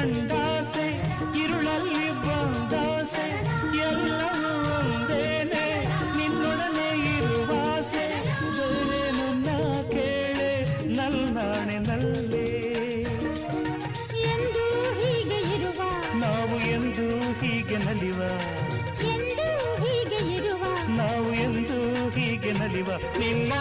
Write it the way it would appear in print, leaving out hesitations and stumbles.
ಕಂಡಾಸೆ ഇരുಳಲ್ಲಿ ಬಂದಾಸೆ ಎಲ್ಲವೂ ಒಂದೇನೆ ನಿನ್ನೊಡನೆ ಇರುವಾಸೆ ಬೇರೇನು ನಾ ಕೇಳೆ ನಲ್ನಾಣೆ ನಲ್ಲೇ ಎಂದು ಹೀಗೆ ಇರುವ ನಾವು ಎಂದು ಹೀಗೆ ನಲಿವ ಎಂದು ಹೀಗೆ ಇರುವ ನಾವು ಎಂದು ಹೀಗೆ ನಲಿವ ನಿನ್ನ